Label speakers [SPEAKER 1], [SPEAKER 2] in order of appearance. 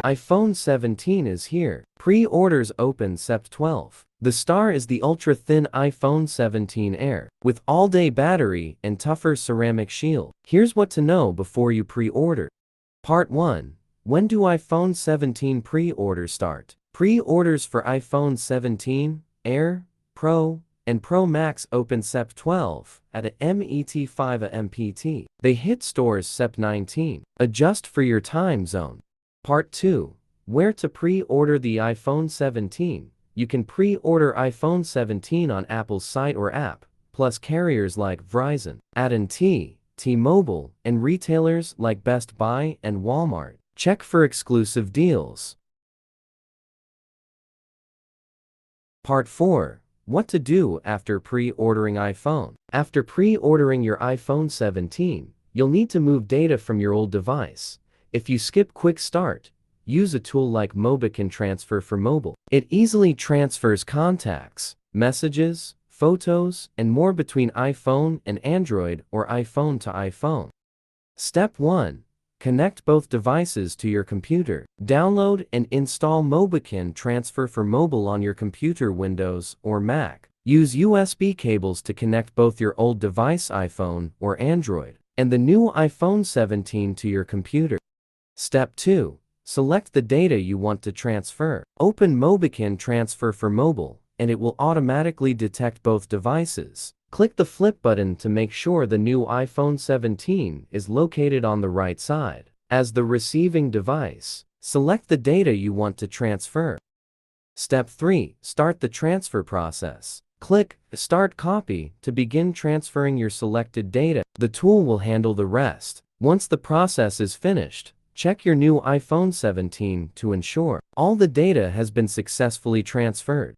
[SPEAKER 1] iPhone 17 is here. Pre-orders open Sept 12. The star is the ultra-thin iPhone 17 Air, with all-day battery and tougher ceramic shield. Here's what to know before you pre-order. Part 1. When do iPhone 17 pre-orders start? Pre-orders for iPhone 17, Air, Pro, and Pro Max open Sept 12 at a MET5 MPT. They hit stores Sept 19. Adjust for your time zone. Part 2. Where to pre-order the iPhone 17? You can pre-order iPhone 17 on Apple's site or app, plus carriers like Verizon, AT&T, T-Mobile, and retailers like Best Buy and Walmart. Check for exclusive deals. Part 4. What to do after pre-ordering iPhone. After pre-ordering your iPhone 17, you'll need to move data from your old device. If you skip Quick Start, use a tool like Mobican Transfer for mobile. It easily transfers contacts, messages, photos, and more between iPhone and Android or iPhone to iPhone. Step 1. Connect both devices to your computer. Download and install Mobican Transfer for mobile on your computer, Windows or Mac. Use USB cables to connect both your old device iPhone or Android and the new iPhone 17 to your computer. Step 2. Select the data you want to transfer. Open Mobican Transfer for mobile, and it will automatically detect both devices. Click the flip button to make sure the new iPhone 17 is located on the right side. As the receiving device, select the data you want to transfer. Step 3. Start the transfer process. Click Start Copy to begin transferring your selected data. The tool will handle the rest. Once the process is finished, check your new iPhone 17 to ensure all the data has been successfully transferred.